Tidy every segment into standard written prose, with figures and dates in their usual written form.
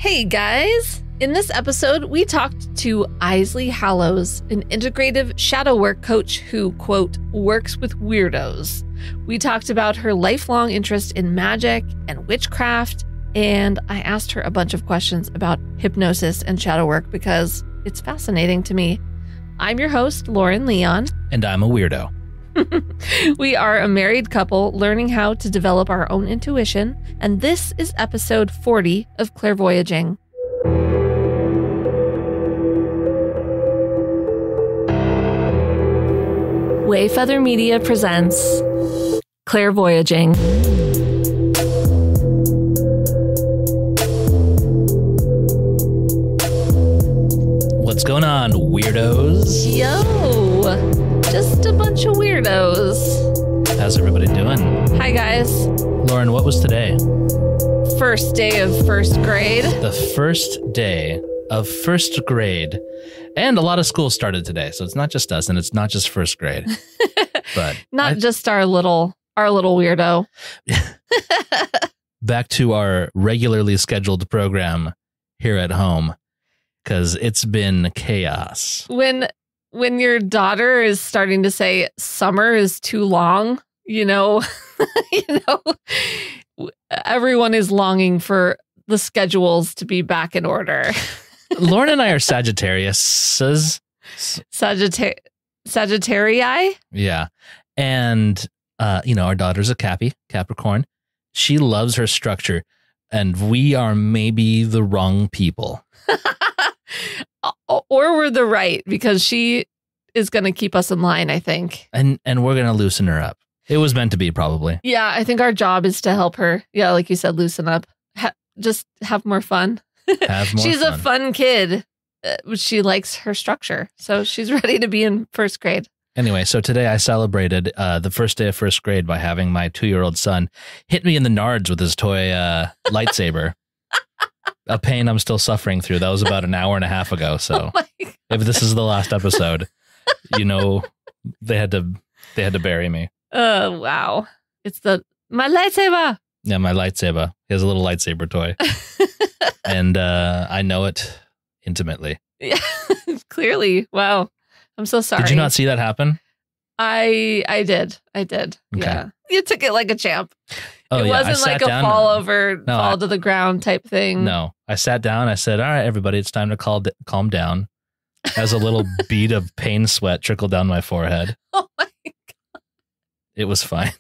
Hey guys! In this episode, we talked to Eisley Hallows, an integrative shadow work coach who, quote, works with weirdos. We talked about her lifelong interest in magic and witchcraft, and I asked her a bunch of questions about hypnosis and shadow work because it's fascinating to me. I'm your host, Lauren Leon. And I'm a weirdo. We are a married couple learning how to develop our own intuition, and this is episode 40 of Clairvoyaging. Wayfeather Media presents Clairvoyaging. What's going on, weirdos? Yo! Just a bunch of weirdos. How's everybody doing? Hi, guys. Lauren, what was today? First day of first grade. The first day of first grade. And a lot of schools started today, so it's not just us, and it's not just first grade. But not just our little weirdo. Back to our regularly scheduled program here at home, because it's been chaos. When your daughter is starting to say summer is too long, everyone is longing for the schedules to be back in order. Lauren and I are Sagittarius. Sagittarii? Yeah. And, our daughter's a Capricorn. She loves her structure, and we are maybe the wrong people. Or we're the right, because she is going to keep us in line, I think. And we're going to loosen her up. It was meant to be, probably. Yeah, I think our job is to help her. Yeah, like you said, loosen up. Just have more fun. She's a fun kid. She likes her structure. So she's ready to be in first grade. Anyway, so today I celebrated the first day of first grade by having my 2-year-old son hit me in the nards with his toy lightsaber. A pain I'm still suffering through. That was about an hour and a half ago. So if this is the last episode, they had to bury me. Oh, wow. It's my lightsaber. Yeah, my lightsaber. He has a little lightsaber toy. And I know it intimately. Yeah, clearly. Wow. I'm so sorry. Did you not see that happen? I did. Okay. Yeah. You took it like a champ. Oh, it wasn't like a fall to the ground type thing. No, I sat down. I said, all right, everybody, it's time to calm down. As a little bead of pain sweat trickled down my forehead. Oh my God. It was fine.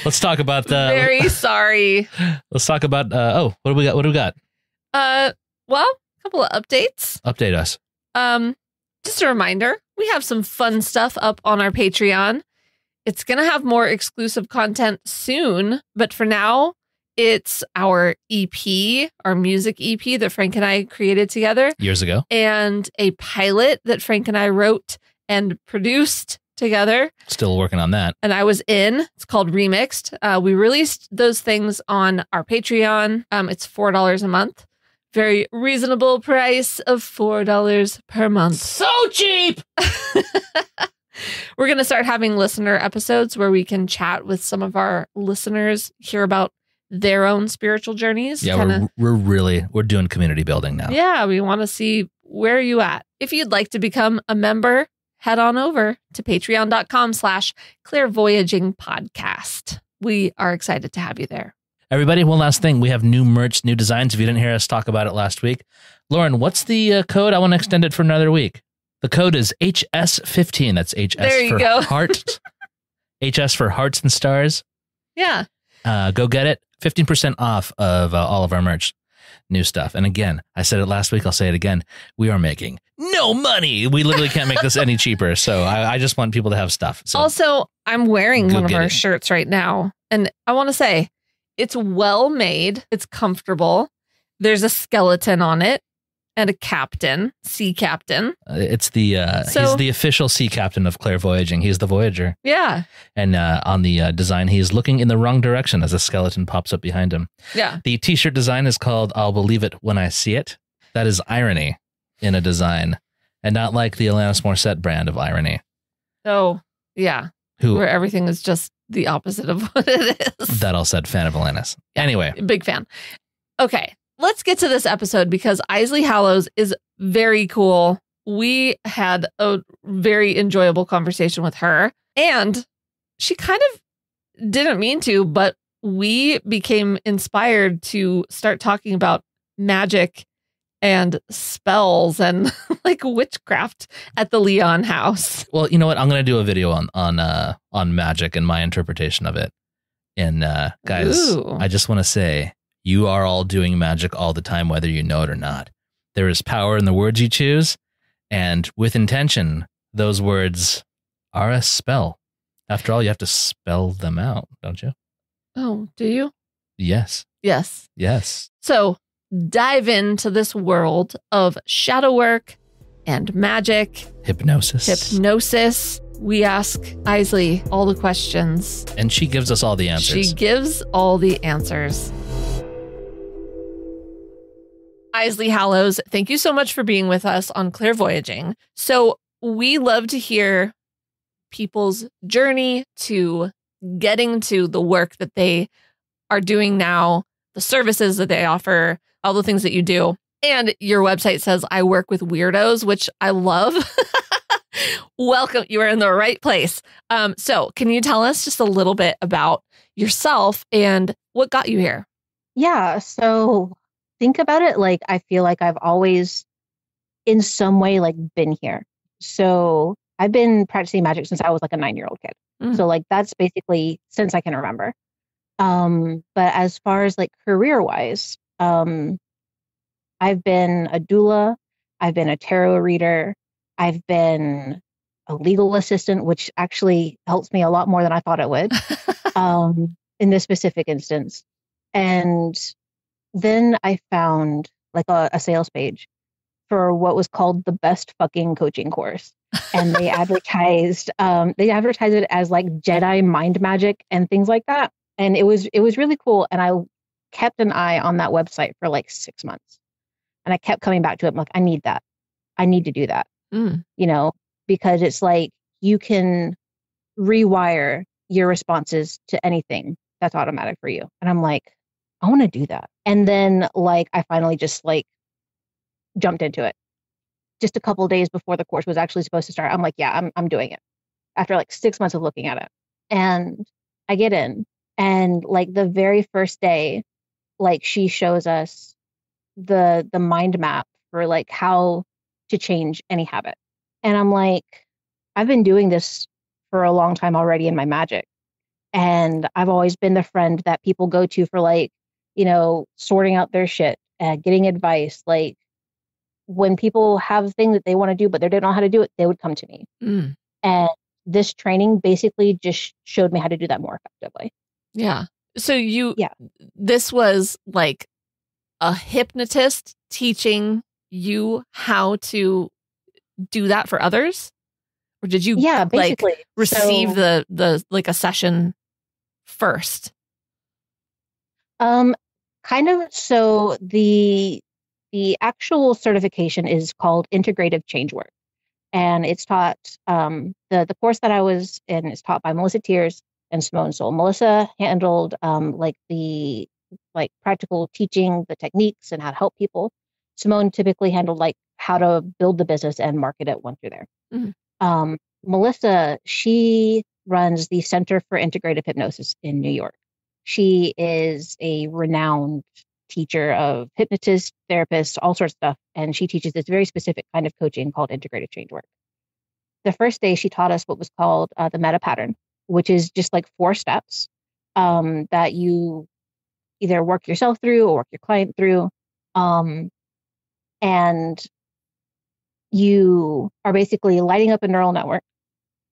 Let's talk about the... Very sorry. Let's talk about... what do we got? Well, a couple of updates. Update us. Just a reminder, we have some fun stuff up on our Patreon. It's going to have more exclusive content soon, but for now, it's our EP, our music EP that Frank and I created together. Years ago. And a pilot that Frank and I wrote and produced together. Still working on that. And I was in. It's called Remixed. We released those things on our Patreon. It's $4 a month. Very reasonable price of $4 per month. So cheap! We're going to start having listener episodes where we can chat with some of our listeners, hear about their own spiritual journeys. Yeah, we're doing community building now. Yeah, we want to see where you at. If you'd like to become a member, head on over to patreon.com/clairvoyagingpodcast. We are excited to have you there. Everybody, one last thing. We have new merch, new designs. If you didn't hear us talk about it last week. Lauren, what's the code? I want to extend it for another week. The code is HS15. That's HS for heart. HS for hearts and stars. Yeah. Go get it. 15% off of all of our merch. New stuff. And again, I said it last week. I'll say it again. We are making no money. We literally can't make this any cheaper. So I just want people to have stuff. So also, I'm wearing one of our shirts right now. And I want to say, it's well made. It's comfortable. There's a skeleton on it and a captain, sea captain. He's the official sea captain of Clairvoyaging. He's the Voyager. Yeah. And on the design, he's looking in the wrong direction as a skeleton pops up behind him. Yeah. The t-shirt design is called I'll Believe It When I See It. That is irony in a design, and not like the Alanis Morissette brand of irony. Oh, yeah. Where everything is just the opposite of what it is. That all said, fan of Alanis. Anyway. Big fan. Okay, let's get to this episode because Eisley Hallows is very cool. We had a very enjoyable conversation with her, and she kind of didn't mean to, but we became inspired to start talking about magic and spells and like witchcraft at the Leon house. Well, you know what? I'm going to do a video on magic and my interpretation of it. And guys, Ooh. I just want to say, you are all doing magic all the time, whether you know it or not. There is power in the words you choose, and with intention, those words are a spell. After all, you have to spell them out, don't you? Oh, do you? Yes. Yes. Yes. So dive into this world of shadow work and magic. Hypnosis. We ask Eisley all the questions. And she gives us all the answers. She gives all the answers. Eisley Hallows, thank you so much for being with us on Clairvoyaging. So we love to hear people's journey to getting to the work that they are doing now, the services that they offer, all the things that you do. And your website says, I work with weirdos, which I love. Welcome. You are in the right place. So can you tell us just a little bit about yourself and what got you here? Yeah. So think about it. Like, I feel like I've always in some way like been here. So I've been practicing magic since I was like a 9-year-old kid. So like, that's basically since I can remember. But as far as like career wise, I've been a doula. I've been a tarot reader. I've been a legal assistant, which actually helps me a lot more than I thought it would in this specific instance. And then I found like a sales page for what was called the best fucking coaching course. And they advertised it as like Jedi mind magic and things like that. And it was really cool. And I kept an eye on that website for like 6 months. And I kept coming back to it. I'm like, I need that. I need to do that. Because it's like you can rewire your responses to anything that's automatic for you. And I'm like, I want to do that. And then like, I finally just like jumped into it. Just a couple of days before the course was actually supposed to start. I'm like, yeah, I'm doing it after like 6 months of looking at it. And I get in, and like the very first day, like she shows us the mind map for like how to change any habit. And I'm like, I've been doing this for a long time already in my magic. And I've always been the friend that people go to for like, sorting out their shit, getting advice. Like when people have things that they want to do, but they don't know how to do it, they would come to me. And this training basically just showed me how to do that more effectively. Yeah. So this was like a hypnotist teaching you how to do that for others? Or did you basically like receive the like a session first? Kind of. So the actual certification is called Integrative Change Work. And it's taught, the course that I was in is taught by Melissa Tiers and Simone Soul. Melissa handled like the practical teaching, the techniques and how to help people. Simone typically handled like how to build the business and market it once you're there. Melissa, she runs the Center for Integrative Hypnosis in New York. She is a renowned teacher of hypnotists, therapists, all sorts of stuff. And she teaches this very specific kind of coaching called Integrative Change Work. The first day she taught us what was called the meta pattern, which is just like 4 steps that you either work yourself through or work your client through. And you are basically lighting up a neural network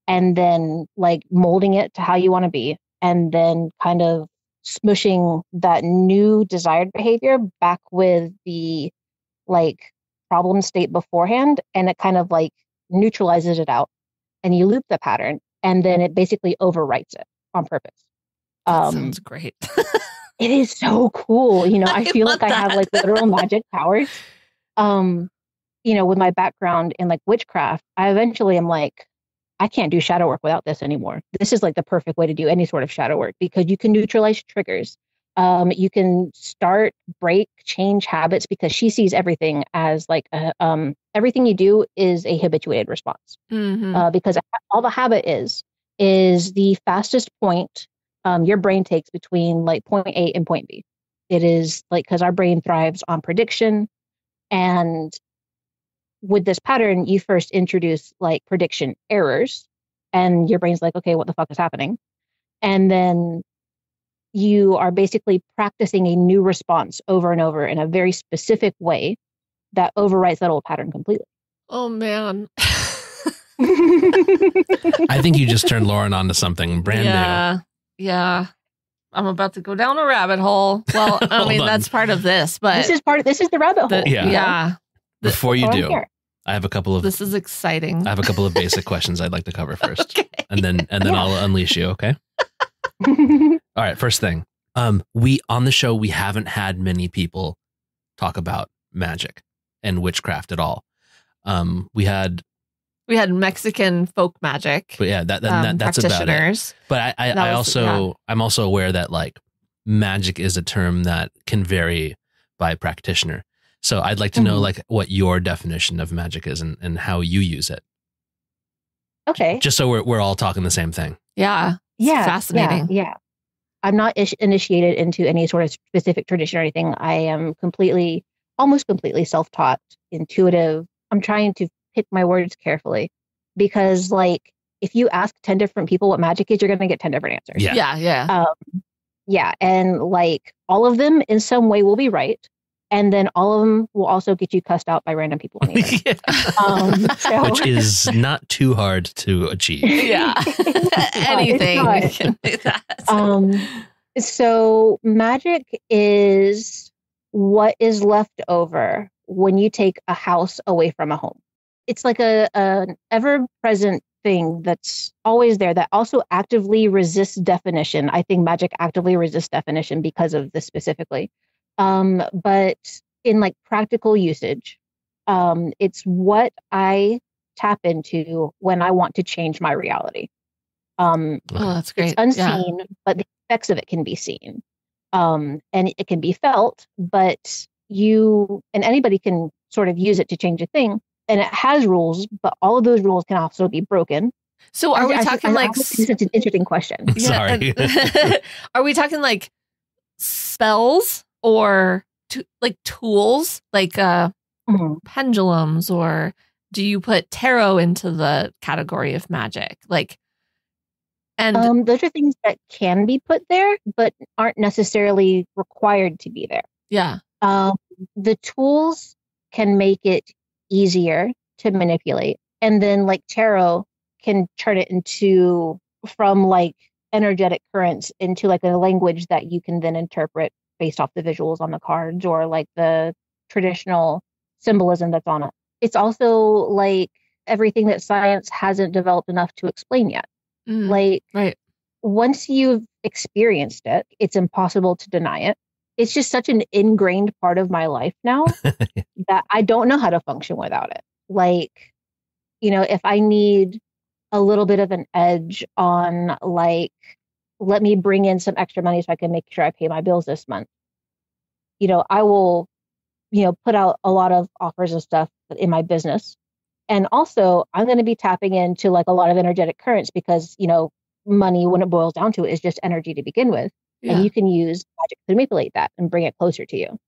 and then like molding it to how you want to be, and then kind of smushing that new desired behavior back with the like problem state beforehand, and it kind of like neutralizes it out, and you loop the pattern, and then it basically overwrites it on purpose. That sounds great. It is so cool. I feel like I have like literal magic powers. With my background in like witchcraft, I eventually am like, I can't do shadow work without this anymore. This is like the perfect way to do any sort of shadow work, because you can neutralize triggers. You can start, break, change habits, because she sees everything as like everything you do is a habituated response. Because all the habit is the fastest point your brain takes between like point A and point B. It is like, because our brain thrives on prediction, and with this pattern, you first introduce like prediction errors, and your brain's like, okay, what the fuck is happening? And then you are basically practicing a new response over and over in a very specific way that overwrites that old pattern completely. Oh, man. I think you just turned Lauren onto something brand new. Yeah. I'm about to go down a rabbit hole. Well, I mean, that's part of this, but this is the rabbit hole. Yeah. Before you do, I have a couple of this is exciting. I have a couple of basic questions I'd like to cover first. Okay. And then I'll unleash you, okay? All right, first thing. We on the show, we haven't had many people talk about magic and witchcraft at all. We had Mexican folk magic. But yeah, that's about it. But I'm also aware that like magic is a term that can vary by practitioner. So I'd like to know like what your definition of magic is and how you use it. Okay. Just so we're all talking the same thing. Yeah. Yeah. Fascinating. Yeah. I'm not initiated into any sort of specific tradition or anything. I am almost completely self-taught, intuitive. I'm trying to pick my words carefully, because like if you ask 10 different people what magic is, you're going to get 10 different answers. Yeah. And like all of them in some way will be right. And then all of them will also get you cussed out by random people anyway. Which is not too hard to achieve. Yeah. Anything. Can do that. So magic is what is left over when you take a house away from a home. It's like an ever-present thing that's always there that also actively resists definition. I think magic actively resists definition because of this specifically. But in like practical usage, it's what I tap into when I want to change my reality. That's great. It's unseen, but the effects of it can be seen. And it can be felt, but anybody can sort of use it to change a thing. And it has rules, but all of those rules can also be broken. So are we talking like... This is an interesting question. Sorry. Are we talking like spells or like tools, like pendulums, or do you put tarot into the category of magic? Like, and those are things that can be put there, but aren't necessarily required to be there. Yeah. The tools can make it easier to manipulate. And then like tarot can turn it from like energetic currents into like a language that you can then interpret based off the visuals on the cards or like the traditional symbolism that's on it. It's also like everything that science hasn't developed enough to explain yet. Right. Once you've experienced it, it's impossible to deny it. It's just such an ingrained part of my life now that I don't know how to function without it. Like, if I need a little bit of an edge on like, let me bring in some extra money so I can make sure I pay my bills this month. I will, put out a lot of offers and stuff in my business. And also I'm going to be tapping into like a lot of energetic currents because, money, when it boils down to it, is just energy to begin with. Yeah. And you can use magic to manipulate that and bring it closer to you.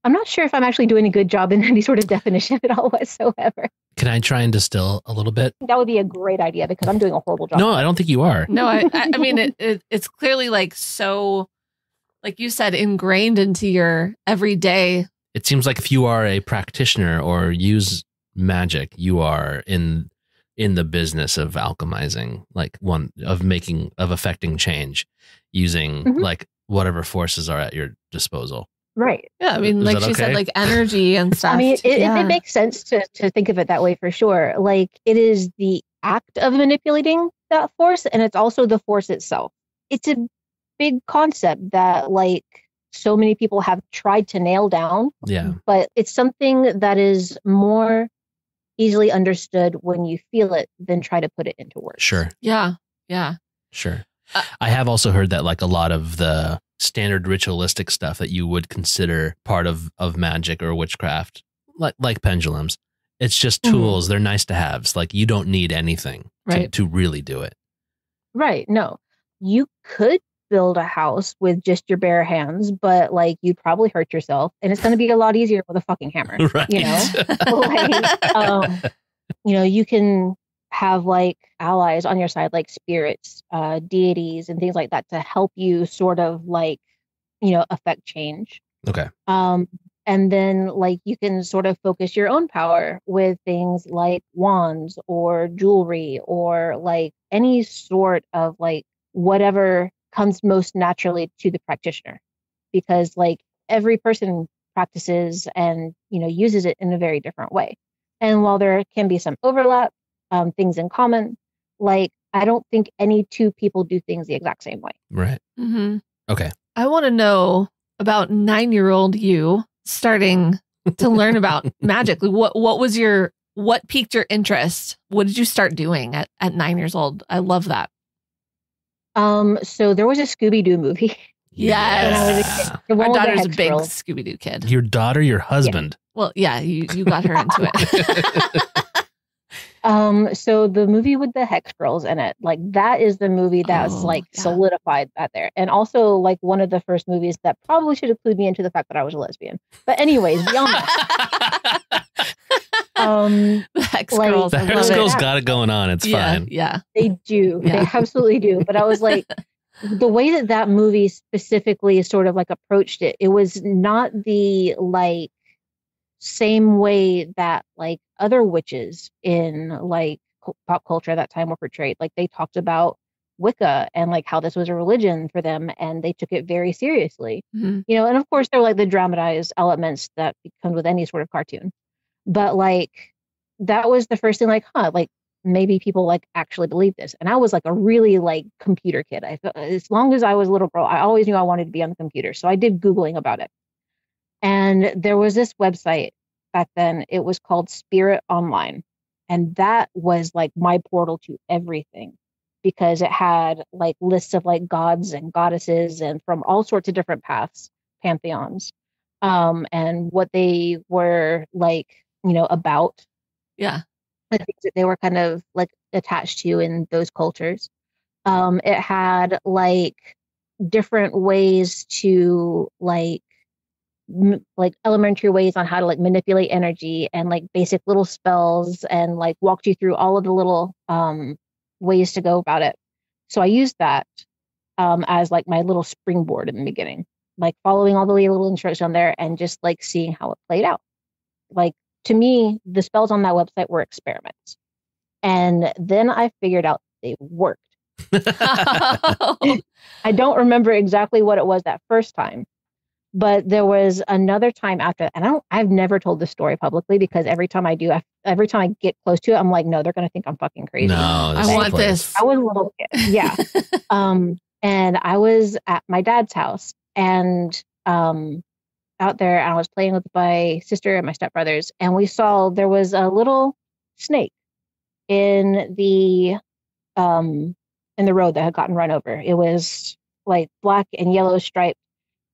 I'm not sure if I'm actually doing a good job in any sort of definition at all whatsoever. Can I try and distill a little bit? That would be a great idea because I'm doing a horrible job. No, I don't think you are. No, I mean, it's clearly like so, like you said, ingrained into your everyday. It seems like if you are a practitioner or use magic, you are in the business of alchemizing, like of affecting change using like whatever forces are at your disposal. Right. Yeah. I mean, like she said, like energy and stuff. I mean, it makes sense to think of it that way for sure. Like it is the act of manipulating that force, and it's also the force itself. It's a big concept that like so many people have tried to nail down. Yeah. But it's something that is more easily understood when you feel it than try to put it into words. Sure. Yeah. Yeah. Sure. I have also heard that like a lot of the standard ritualistic stuff that you would consider part of magic or witchcraft, like pendulums. It's just tools. They're nice to haves. Like you don't need anything to really do it. Right. No, you could build a house with just your bare hands, but like you'd probably hurt yourself, and it's going to be a lot easier with a fucking hammer. Right. You know, like, you know, you can have like allies on your side, like spirits, deities, and things like that to help you sort of like, you know, affect change. Okay. And then like you can sort of focus your own power with things like wands or jewelry or like any sort of like whatever comes most naturally to the practitioner, because like every person practices and, you know, uses it in a very different way. And while there can be some overlap, things in common, like I don't think any two people do things the exact same way. Right. Mm-hmm. Okay. I want to know about 9-year-old you starting to learn about magic. What piqued your interest? What did you start doing at 9 years old? I love that. So there was a Scooby-Doo movie. Yes. My daughter's a big Scooby-Doo kid. Your daughter, your husband. Yeah. Well, yeah, you got her into it. So the movie with the Hex Girls in it, like that is the movie that's solidified that there. And also like one of the first movies that probably should have clued me into the fact that I was a lesbian. But anyways, beyond that. The Hex Girls. The Hex Girls got it going on. It's fine. Yeah. They do. Yeah. They absolutely do. But I was like, the way that movie specifically sort of like approached it, it was not the like same way that like other witches in like pop culture at that time were portrayed. Like they talked about Wicca and like how this was a religion for them, and they took it very seriously. Mm-hmm. You know, and of course there were like the dramatized elements that come with any sort of cartoon. But like that was the first thing, like, like maybe people like actually believe this. And I was like a really like computer kid. I felt, as long as I was a little girl, I always knew I wanted to be on the computer. So I did Googling about it. And there was this website back then. It was called Spirit Online. And that was like my portal to everything, because it had like lists of like gods and goddesses and from all sorts of different paths, pantheons, and what they were like, you know, about. Yeah. The things that they were kind of like attached to in those cultures. It had like different ways to like elementary ways on how to like manipulate energy and like basic little spells, and like walked you through all of the little ways to go about it. So I used that as like my little springboard in the beginning, like following all the little instructions on there and just like seeing how it played out. Like to me, the spells on that website were experiments. And then I figured out they worked. I don't remember exactly what it was that first time, but there was another time after, and I've never told this story publicly, because every time I do, every time I get close to it, I'm like, no, they're going to think I'm fucking crazy. No, I want this. I was a little kid. Yeah. And I was at my dad's house, and out there, and I was playing with my sister and my stepbrothers, and we saw there was a little snake in the road that had gotten run over. It was like black and yellow striped,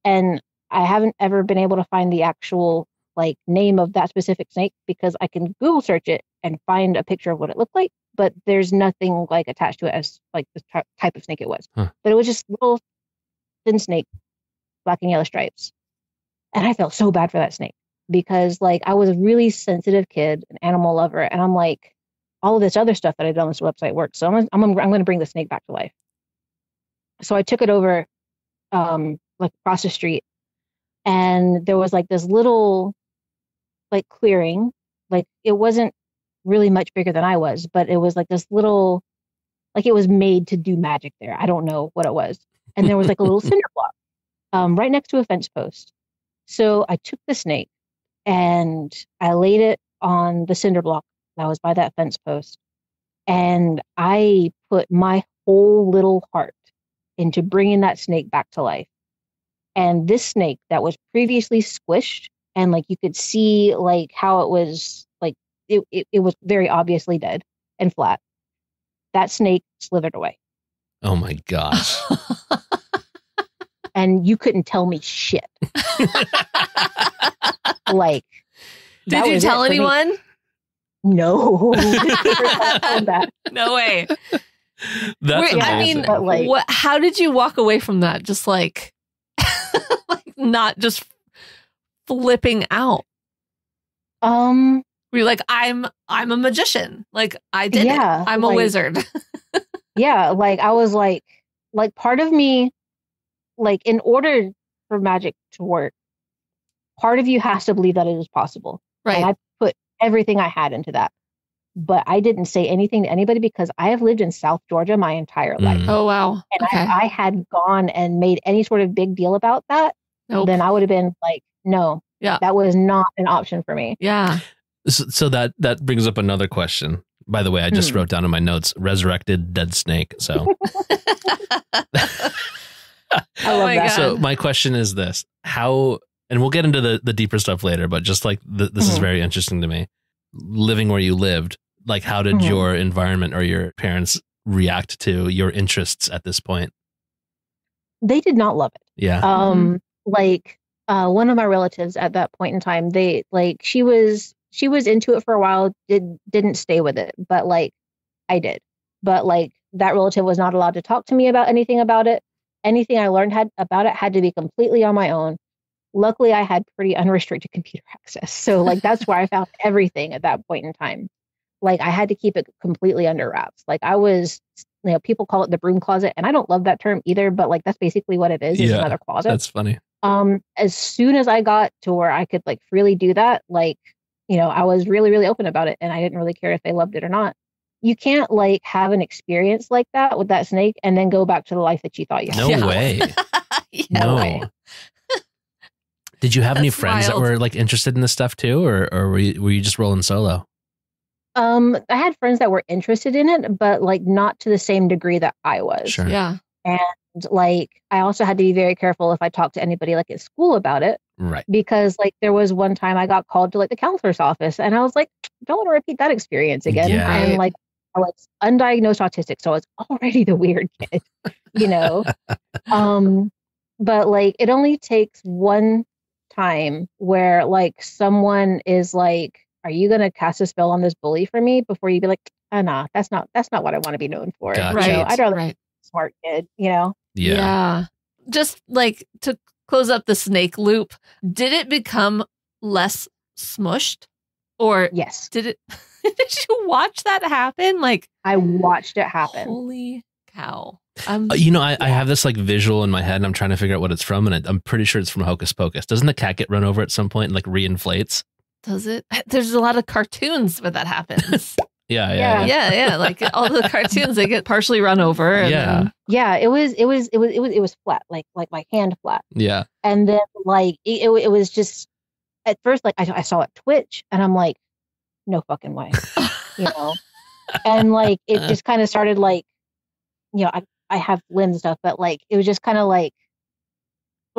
and I haven't ever been able to find the actual like name of that specific snake, because I can Google search it and find a picture of what it looked like, but there's nothing like attached to it as like the type of snake it was. But it was just a little thin snake, black and yellow stripes. And I felt so bad for that snake, because like I was a really sensitive kid, an animal lover, and I'm like, all of this other stuff that I've done on this website works, so I'm going to bring the snake back to life. So I took it over, like across the street, and there was like this little, like clearing, like it wasn't really much bigger than I was, but it was like this little, like it was made to do magic there. I don't know what it was, and there was like a little cinder block, right next to a fence post. So I took the snake and I laid it on the cinder block that was by that fence post. And I put my whole little heart into bringing that snake back to life. And this snake that was previously squished, and like you could see like how it was like, it was very obviously dead and flat. That snake slithered away. Oh my gosh. and you couldn't tell me shit. Like, did you tell anyone? No. No way. That's I mean, like, how did you walk away from that? Just like, like not just flipping out. Were you like, I'm a magician. Like I did it. I'm a wizard. Yeah. Like I was like part of me, like in order for magic to work, part of you has to believe that it is possible. Right. And I put everything I had into that. But I didn't say anything to anybody because I have lived in South Georgia my entire life. Oh, wow. And if I had gone and made any sort of big deal about that, then I would have been like, no, that was not an option for me. Yeah. So that brings up another question. By the way, I just wrote down in my notes, resurrected dead snake. So I love that. So my question is this, how, and we'll get into the deeper stuff later, but just like this is very interesting to me. Living where you lived, like how did your environment or your parents react to your interests at this point? They did not love it. Yeah. Like one of my relatives at that point in time, they like she was into it for a while, didn't stay with it, but like I did. But like that relative was not allowed to talk to me about anything about it. Anything I learned about it had to be completely on my own. Luckily, I had pretty unrestricted computer access. So like, that's where I found everything at that point in time. Like I had to keep it completely under wraps. Like I was, people call it the broom closet, and I don't love that term either, but like, that's basically what it is. It's another closet. That's funny. As soon as I got to where I could like freely do that, like, I was really, really open about it, and I didn't really care if they loved it or not. You can't like have an experience like that with that snake and then go back to the life that you thought you had. No way. No way. Did you have any friends that were like interested in this stuff too, or were you just rolling solo? I had friends that were interested in it, but like not to the same degree that I was. Sure. Yeah. And like I also had to be very careful if I talked to anybody like at school about it. Right. Because like there was one time I got called to like the counselor's office, and I was like, don't want to repeat that experience again. Yeah. And like I was undiagnosed autistic, so I was already the weird kid, But like it only takes one time where like someone is like, are you going to cast a spell on this bully for me, before you be like, oh, nah, that's not what I want to be known for. Gotcha. Right. I'd rather be a smart kid, Yeah. Just like to close up the snake loop, did it become less smushed, or yes, did it? Did you watch that happen? Like I watched it happen. Holy cow. I have this like visual in my head, and I'm trying to figure out what it's from, and I'm pretty sure it's from Hocus Pocus. Doesn't the cat get run over at some point and like reinflates? Does it? There's a lot of cartoons where that happens. Yeah. Like all the cartoons, they get partially run over. And it was flat, like my hand flat. Yeah. And then like it was just at first like I saw it twitch, and I'm like, no fucking way, And like it just kind of started like, I have limbs and stuff, but like it was just kind of like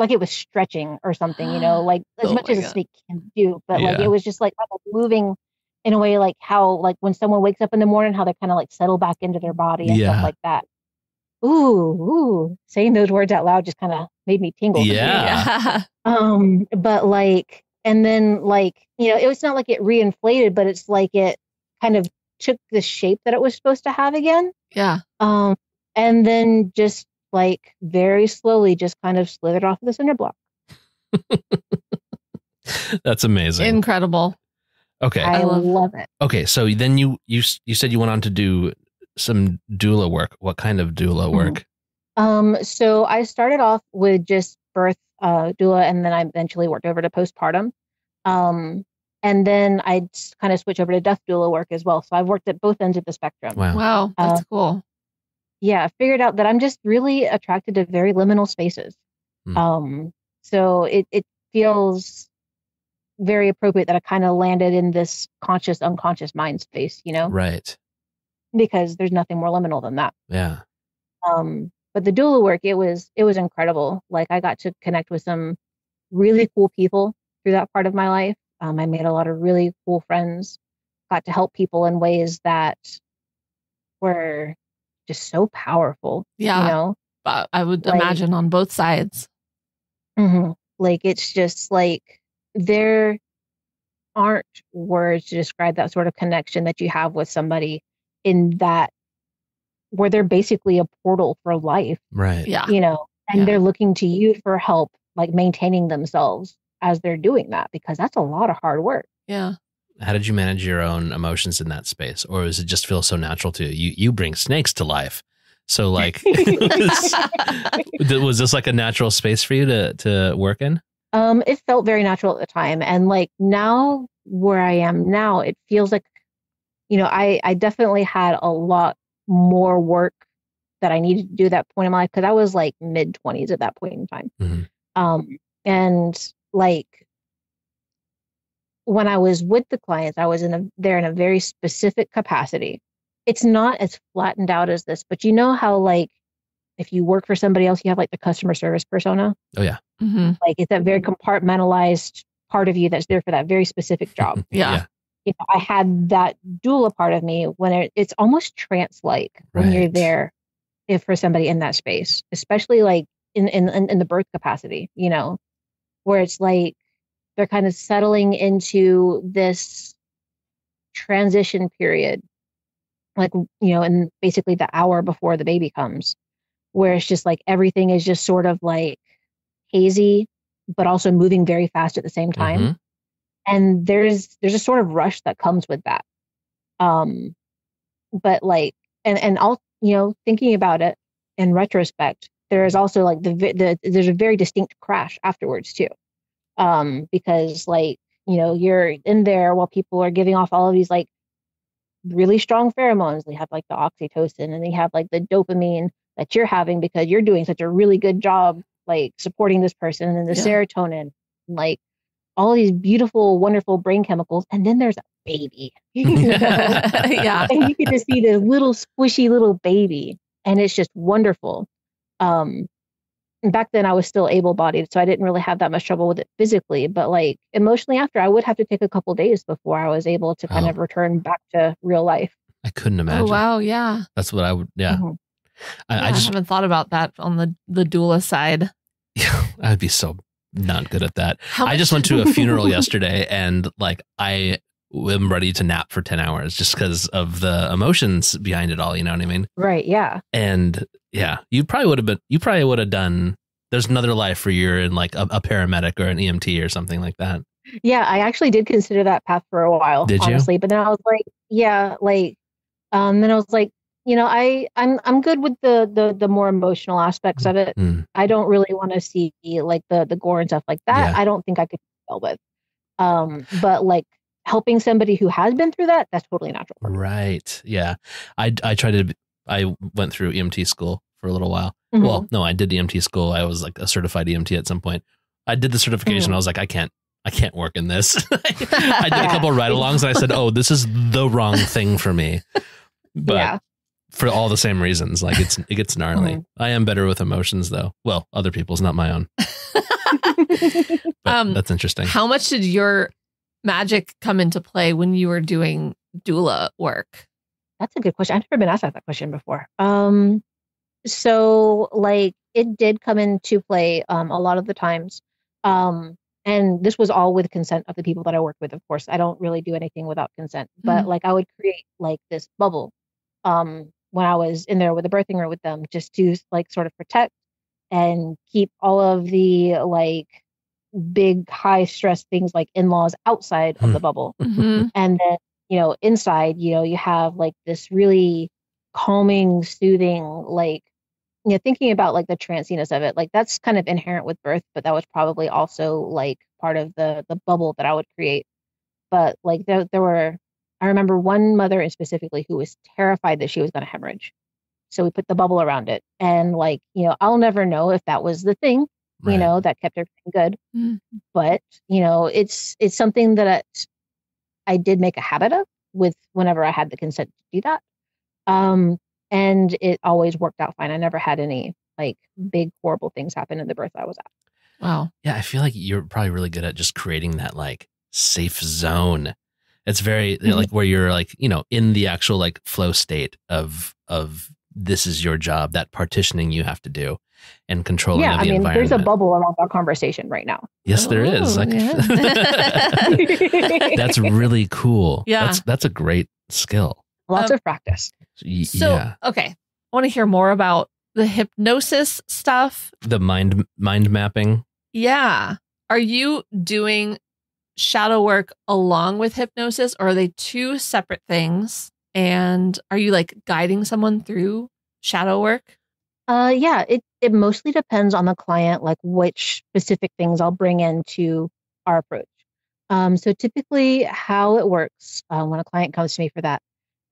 it was stretching or something, like as much as a snake can do, but like it was just like moving in a way like how like when someone wakes up in the morning, how they kind of like settle back into their body and stuff like that. Ooh, saying those words out loud just kind of made me tingle. Yeah. But like, and then like, it was not like it reinflated, but it's like it kind of took the shape that it was supposed to have again. Yeah. And then just like very slowly just kind of slithered off of the cinder block. That's amazing. Incredible. Okay. I love it. Okay. So then you said you went on to do some doula work. What kind of doula work? So I started off with just birth doula, and then I eventually worked over to postpartum. And then I kind of switched over to death doula work as well. So I've worked at both ends of the spectrum. Wow. That's cool. Yeah, I figured out that I'm just really attracted to very liminal spaces. So it feels very appropriate that I kind of landed in this conscious, unconscious mind space, Right. Because there's nothing more liminal than that. Yeah. But the doula work, it was incredible. Like I got to connect with some really cool people through that part of my life. I made a lot of really cool friends, got to help people in ways that were just so powerful. Yeah. I would imagine on both sides. Like, it's just like there aren't words to describe that sort of connection that you have with somebody in that, where they're basically a portal for life. Right. Yeah. And they're looking to you for help, like maintaining themselves as they're doing that, because that's a lot of hard work. Yeah. How did you manage your own emotions in that space? Or does it just feel so natural to you? You bring snakes to life. So like, was this like a natural space for you to work in? It felt very natural at the time. And like now where I am now, it feels like, I definitely had a lot more work that I needed to do at that point in my life, because I was like mid-20s at that point in time. And like when I was with the clients, I was there in a very specific capacity. It's not as flattened out as this, but you know how like if you work for somebody else, you have like the customer service persona. Oh yeah. Like it's that very compartmentalized part of you that's there for that very specific job. Yeah. I had that doula part of me when it's almost trance-like when you're there for somebody in that space, especially like in the birth capacity, where it's like they're kind of settling into this transition period, like, and basically the hour before the baby comes, where it's just like everything is just sort of like hazy, but also moving very fast at the same time. And there's a sort of rush that comes with that. But like, and all, thinking about it in retrospect, there is also like there's a very distinct crash afterwards too. Because like, you're in there while people are giving off all of these like really strong pheromones. They have like the oxytocin and they have like the dopamine that you're having because you're doing such a really good job, like supporting this person, and the serotonin, and, like all these beautiful, wonderful brain chemicals. And then there's a baby. Yeah. And you get to see this little squishy little baby. And it's just wonderful. And back then I was still able-bodied, so I didn't really have that much trouble with it physically, but like emotionally after, I would have to take a couple days before I was able to kind of return back to real life. I couldn't imagine. Oh, wow. Yeah. That's what I would, I just haven't thought about that on the doula side. Yeah, I'd be so not good at that. I just went to a funeral yesterday, and like I am ready to nap for 10 hours just because of the emotions behind it all. You know what I mean? Right. Yeah. And yeah, you probably would have done, there's another life where you're in like a paramedic or an EMT or something like that. Yeah. I actually did consider that path for a while, honestly, but then I was like, then I was like, I'm good with the more emotional aspects of it. I don't really want to see like the gore and stuff like that. I don't think I could deal with. But like helping somebody who has been through that, that's totally natural. Right. Yeah. I went through EMT school for a little while. Well, no, I did EMT school. I was like a certified EMT at some point. I did the certification. I was like, I can't work in this. I did a couple of ride-alongs and I said, oh, this is the wrong thing for me. But for all the same reasons, like it gets gnarly. I am better with emotions though. Well, other people's, not my own. But that's interesting. How much did your magic come into play when you were doing doula work? That's a good question. I've never been asked that question before. So like it did come into play a lot of the times. And this was all with consent of the people that I worked with. Of course, I don't really do anything without consent, but like I would create like this bubble when I was in there with the birthing room with them, just to like sort of protect and keep all of the like big high stress things like in-laws outside of the bubble. And then, inside, you have like this really calming, soothing, like, thinking about like the tranciness of it, like that's kind of inherent with birth, but that was probably also like part of the bubble that I would create. But like I remember one mother specifically who was terrified that she was going to hemorrhage. So we put the bubble around it, and like, I'll never know if that was the thing, that kept everything good. But, it's something that I did make a habit of with whenever I had the consent to do that. And it always worked out fine. I never had any like big, horrible things happen in the birth I was at. Wow. Yeah. I feel like you're probably really good at just creating that like safe zone. It's very like where you're like, in the actual like flow state of this is your job, that partitioning you have to do and controlling of the environment. There's a bubble around our conversation right now. Yes, there is. That's really cool. Yeah. That's a great skill. Lots of practice. Okay. I want to hear more about the hypnosis stuff. The mind mapping. Yeah. Are you doing shadow work along with hypnosis, or are they two separate things? And are you like guiding someone through shadow work? Yeah, it mostly depends on the client, like which specific things I'll bring into our approach. So typically how it works when a client comes to me for that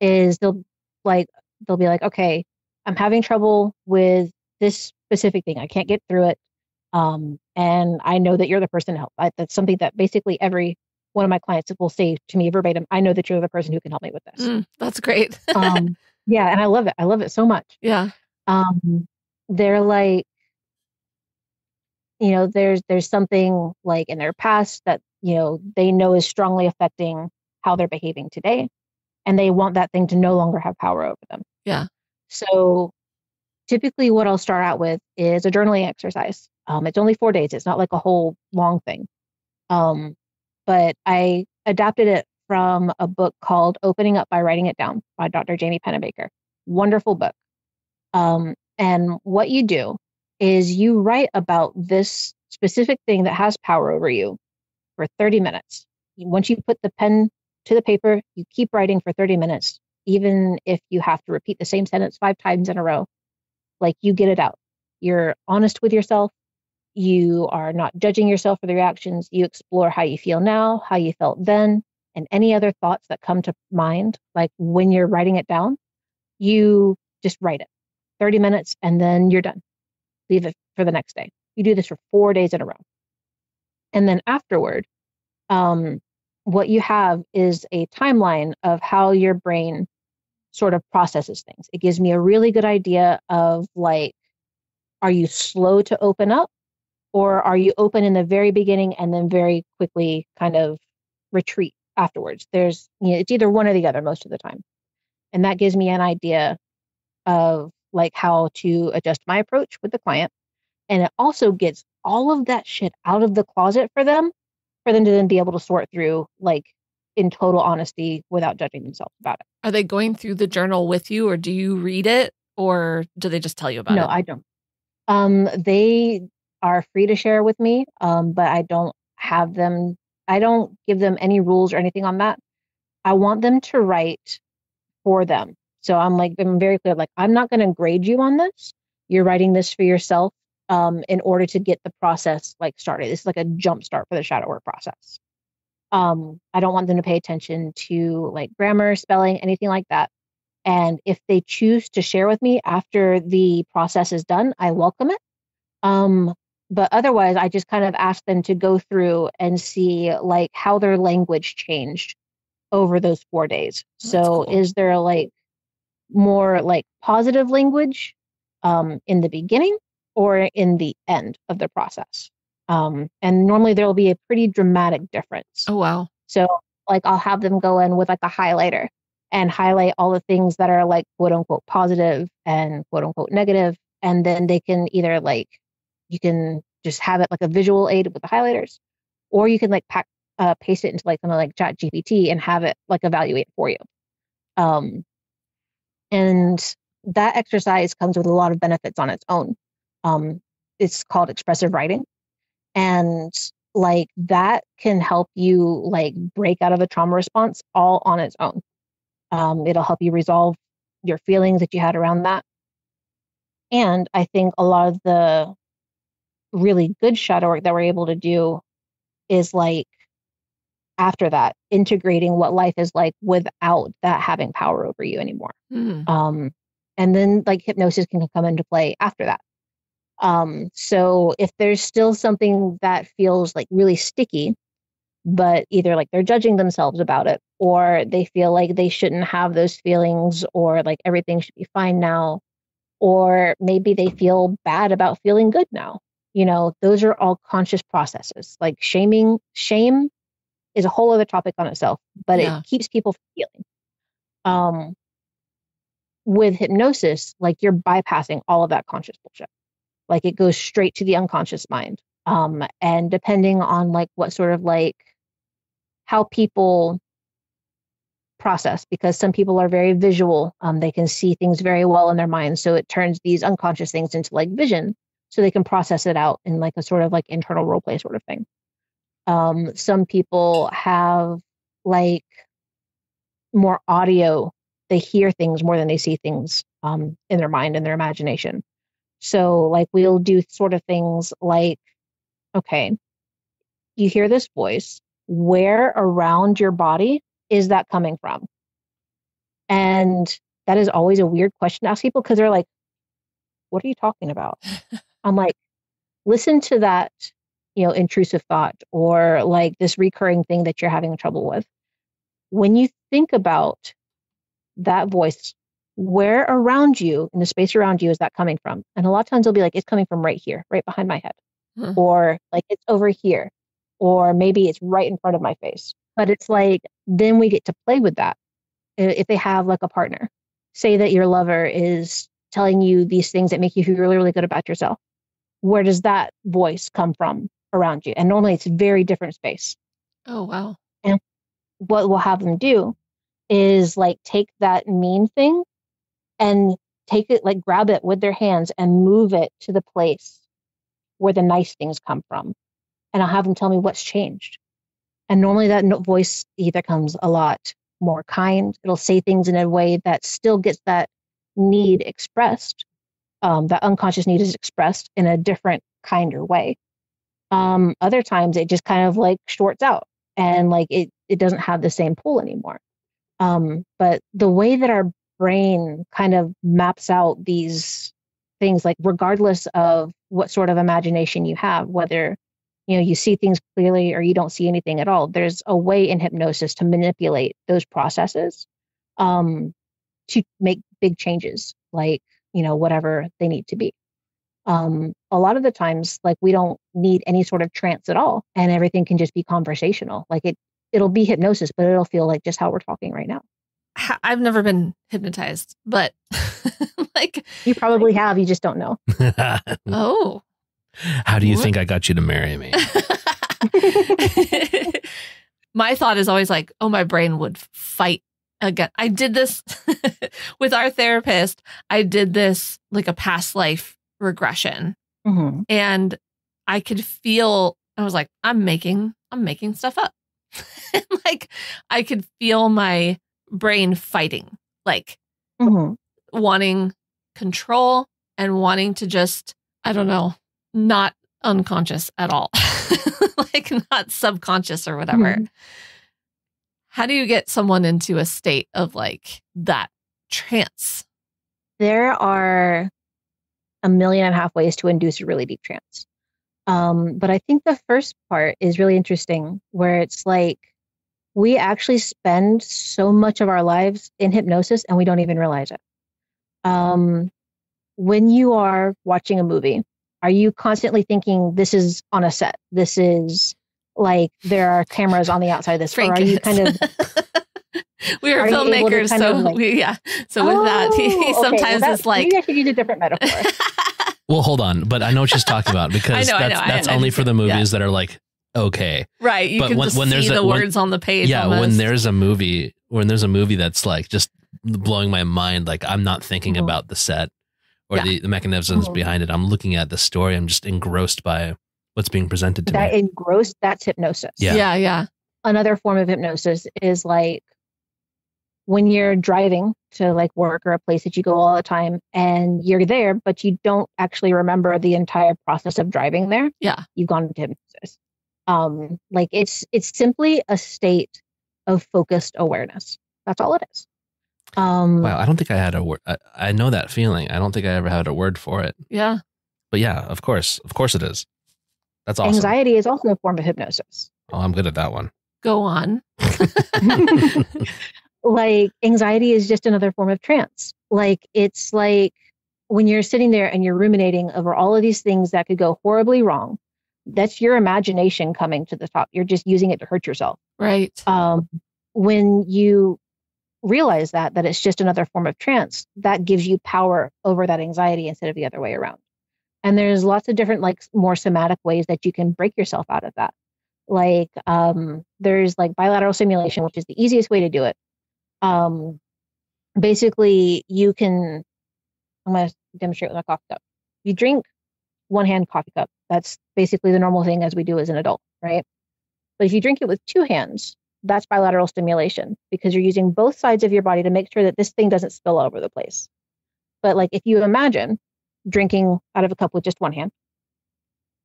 is they'll be like, okay, I'm having trouble with this specific thing. I can't get through it. And I know that you're the person to help. That's something that basically every one of my clients will say to me verbatim. I know that you're the person who can help me with this. That's great. Yeah. And I love it. I love it so much. Yeah. They're like, there's something like in their past that, they know is strongly affecting how they're behaving today. And they want that thing to no longer have power over them. Yeah. So typically what I'll start out with is a journaling exercise. It's only 4 days. It's not like a whole long thing. But I adapted it from a book called Opening Up by Writing It Down by Dr. Jamie Pennebaker. Wonderful book. And what you do is you write about this specific thing that has power over you for 30 minutes. Once you put the pen to the paper, you keep writing for 30 minutes, even if you have to repeat the same sentence 5 times in a row. Like, you get it out. You're honest with yourself. You are not judging yourself for the reactions. You explore how you feel now, how you felt then, and any other thoughts that come to mind. Like when you're writing it down, you just write it 30 minutes and then you're done. Leave it for the next day. You do this for 4 days in a row. And then afterward, what you have is a timeline of how your brain sort of processes things. It gives me a really good idea of, like, are you slow to open up, or are you open in the very beginning and then very quickly kind of retreat afterwards? It's either one or the other most of the time. And that gives me an idea of like how to adjust my approach with the client. And it also gets all of that shit out of the closet for them to then be able to sort through, like, in total honesty without judging themselves about it. Are they going through the journal with you, or do you read it, or do they just tell you about it? No, I don't. They are free to share with me, but I don't give them any rules or anything on that. I want them to write for them. So I'm very clear, like, I'm not going to grade you on this. You're writing this for yourself in order to get the process started. This is like a jump start for the shadow work process. I don't want them to pay attention to like grammar, spelling, anything like that. And if they choose to share with me after the process is done, I welcome it. But otherwise, I just kind of ask them to go through and see like how their language changed over those 4 days. So cool. Is there like more like positive language in the beginning or in the end of the process? And normally there will be a pretty dramatic difference. Oh, wow. So like I'll have them go in with like a highlighter and highlight all the things that are like quote unquote positive and quote unquote negative. And then they can either like, you can just have it like a visual aid with the highlighters, or you can like paste it into like something like ChatGPT and have it like evaluate for you. And that exercise comes with a lot of benefits on its own. It's called expressive writing. And like that can help you like break out of a trauma response all on its own. It'll help you resolve your feelings that you had around that. And I think a lot of the really good shadow work that we're able to do is like after that, integrating what life is like without that having power over you anymore. Mm. And then like hypnosis can come into play after that. So if there's still something that feels like really sticky, but either like they're judging themselves about it, or they feel like they shouldn't have those feelings, or like everything should be fine now, or maybe they feel bad about feeling good now. You know, those are all conscious processes. Like shame is a whole other topic on itself, but it keeps people from healing. with hypnosis, like you're bypassing all of that conscious bullshit. Like it goes straight to the unconscious mind. And depending on like what sort of like how people process, because some people are very visual, they can see things very well in their minds. So it turns these unconscious things into like vision, so they can process it out in like a sort of like internal role play sort of thing. Some people have like more audio. They hear things more than they see things in their mind and their imagination. So like we'll do sort of things like, okay, you hear this voice. Where around your body is that coming from? And that is always a weird question to ask people, because they're like, what are you talking about? I'm like, listen to that, intrusive thought or like this recurring thing that you're having trouble with. When you think about that voice, where around you, in the space around you, is that coming from? And a lot of times they'll be like, it's coming from right here, right behind my head. Or like it's over here, or maybe it's right in front of my face. But it's like, then we get to play with that. If they have like a partner, say that your lover is telling you these things that make you feel really, really good about yourself. Where does that voice come from around you? And normally it's a very different space. Oh, wow. And what we'll have them do is like take that mean thing and take it, like grab it with their hands and move it to the place where the nice things come from. And I'll have them tell me what's changed. And normally that voice either comes a lot more kind. It'll say things in a way that still gets that need expressed. That unconscious need is expressed in a different, kinder way. Other times it just kind of like shorts out and like it doesn't have the same pull anymore. But the way that our brain kind of maps out these things, like regardless of what sort of imagination you have, whether you see things clearly or you don't see anything at all, there's a way in hypnosis to manipulate those processes to make big changes, like whatever they need to be. A lot of the times, like we don't need any sort of trance at all, and everything can just be conversational. Like it'll be hypnosis, but it'll feel like just how we're talking right now. I've never been hypnotized, but like you probably have, you just don't know. Oh. How do you think I got you to marry me? My thought is always like, oh, my brain would fight again. I did this with our therapist. I did this like a past life regression. Mm-hmm. And I could feel, I was like, I'm making stuff up. Like I could feel my brain fighting, like wanting control and wanting to just, I don't know, not unconscious at all, like not subconscious or whatever. Mm-hmm. How do you get someone into a state of like that trance? There are 1.5 million ways to induce a really deep trance. But I think the first part is really interesting, where it's like we actually spend so much of our lives in hypnosis and we don't even realize it. When you are watching a movie, are you constantly thinking this is on a set? This is like there are cameras on the outside of this, or are you kind of? We are filmmakers, so So with that, he sometimes it's like maybe I should use a different metaphor. Well, hold on, but I know what she's talking about, because that's only for the movies that are like okay, right? You can just see the words on the page. Yeah, almost. when there's a movie that's like just blowing my mind, like I'm not thinking about the set or the mechanisms behind it. I'm looking at the story. I'm just engrossed by what's being presented to me. Engrossed, that's hypnosis. Yeah. Another form of hypnosis is like when you're driving to like work or a place that you go all the time and you're there, but you don't actually remember the entire process of driving there. Yeah. You've gone into hypnosis. Like it's simply a state of focused awareness. That's all it is. Wow, I don't think I had a word. I know that feeling. I don't think I ever had a word for it. Yeah. But yeah, of course it is. That's awesome. Anxiety is also a form of hypnosis. Oh, I'm good at that one. Go on. Like anxiety is just another form of trance. Like it's like when you're sitting there and you're ruminating over all of these things that could go horribly wrong. That's your imagination coming to the top. You're just using it to hurt yourself. Right. When you realize that it's just another form of trance, that gives you power over that anxiety instead of the other way around. And there's lots of different, like, more somatic ways that you can break yourself out of that. Like, there's like bilateral stimulation, which is the easiest way to do it. Basically, you can, I'm going to demonstrate with my coffee cup. You drink one hand coffee cup. That's basically the normal thing as we do as an adult, right? But if you drink it with two hands, that's bilateral stimulation, because you're using both sides of your body to make sure that this thing doesn't spill all over the place. But like, if you imagine drinking out of a cup with just one hand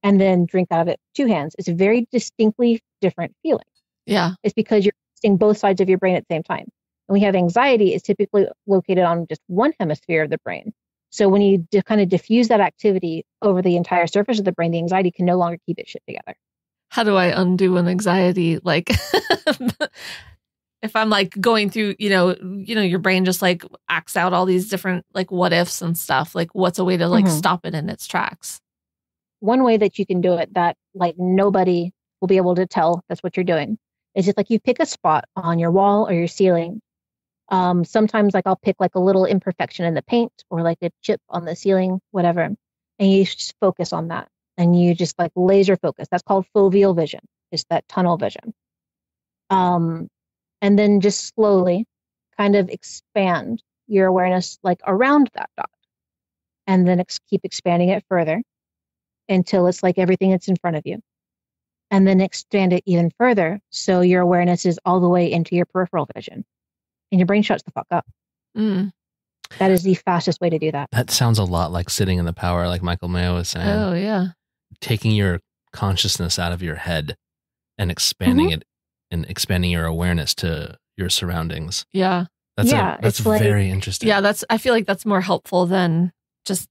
and then drink out of it two hands, it's a very distinctly different feeling. Yeah. It's because you're using both sides of your brain at the same time. And we have anxiety is typically located on just one hemisphere of the brain. So when you kind of diffuse that activity over the entire surface of the brain, the anxiety can no longer keep its shit together. How do I undo an anxiety? Like, if I'm like going through, your brain just like acts out all these different like what ifs and stuff. Like, what's a way to like stop it in its tracks? One way that you can do it that like nobody will be able to tell that's what you're doing is just like you pick a spot on your wall or your ceiling. Sometimes like I'll pick like a little imperfection in the paint or like a chip on the ceiling, whatever, and you just focus on that. And you just like laser focus. That's called foveal vision. It's that tunnel vision. And then just slowly kind of expand your awareness like around that dot. And then keep expanding it further until it's like everything that's in front of you. And then expand it even further so your awareness is all the way into your peripheral vision. And your brain shuts the fuck up. That is the fastest way to do that. That sounds a lot like sitting in the power, like Michael Mayo was saying. Oh, yeah. Taking your consciousness out of your head and expanding it and expanding your awareness to your surroundings. Yeah. That's very interesting. Yeah, I feel like that's more helpful than just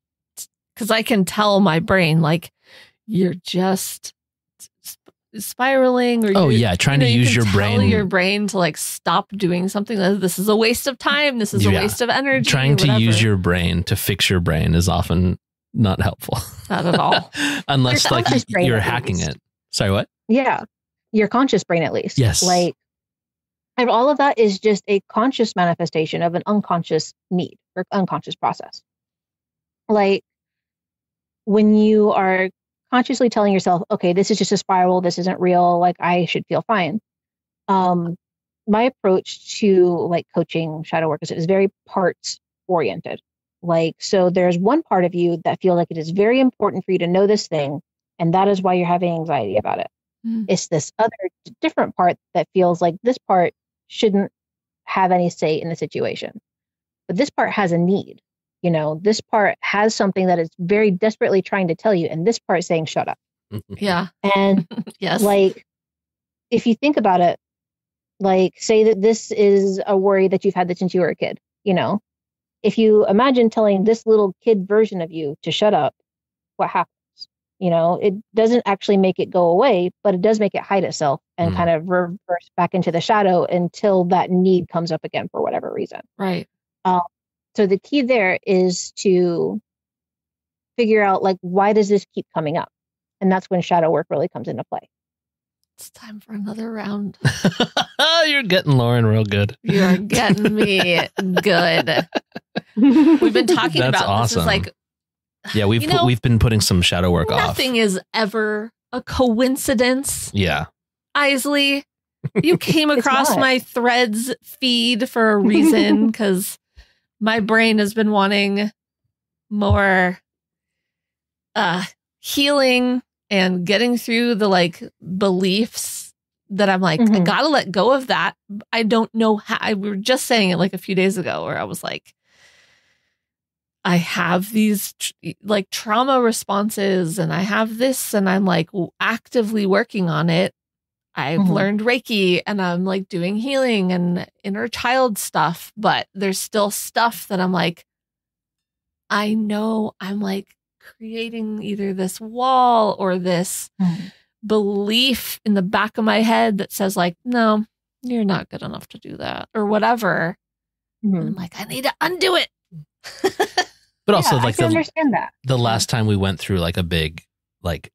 because I can tell my brain like you're just spiraling or trying to use your brain to like stop doing something. This is a waste of time. This is a waste of energy. Trying to use your brain to fix your brain is often not helpful. Not at all. Unless like you're hacking it. Sorry, what? Yeah. Your conscious brain, at least. Yes. Like, and all of that is just a conscious manifestation of an unconscious need or unconscious process. Like, when you are consciously telling yourself, okay, this is just a spiral, this isn't real, like I should feel fine. My approach to like coaching shadow work is very parts oriented. Like, so there's one part of you that feel like it is very important for you to know this thing, and that is why you're having anxiety about it. It's this other different part that feels like this part shouldn't have any say in the situation. But this part has a need. This part has something that is very desperately trying to tell you, and this part is saying, shut up. Yeah. And yes. Like, if you think about it, like, say that this is a worry that you've had since you were a kid, if you imagine telling this little kid version of you to shut up, what happens? It doesn't actually make it go away, but it does make it hide itself and kind of reverse back into the shadow until that need comes up again for whatever reason. Right. So the key there is to figure out, like, why does this keep coming up? And that's when shadow work really comes into play. It's time for another round. You're getting Lauren real good. You're getting me good. We've been talking That's about awesome. This is like, yeah, we've been putting some shadow work off. Nothing is ever a coincidence. Yeah. Isley, you came across my Threads feed for a reason, because my brain has been wanting more healing and getting through the like beliefs that I'm like, I gotta let go of that. I don't know how. We were just saying it like a few days ago where I was like, I have these like trauma responses and I have this and I'm like actively working on it. I've learned Reiki and I'm like doing healing and inner child stuff, but there's still stuff that I'm like, I know I'm like creating either this wall or this belief in the back of my head that says like, no, you're not good enough to do that or whatever. I'm like, I need to undo it. But also like I understand that. The last time we went through like a big like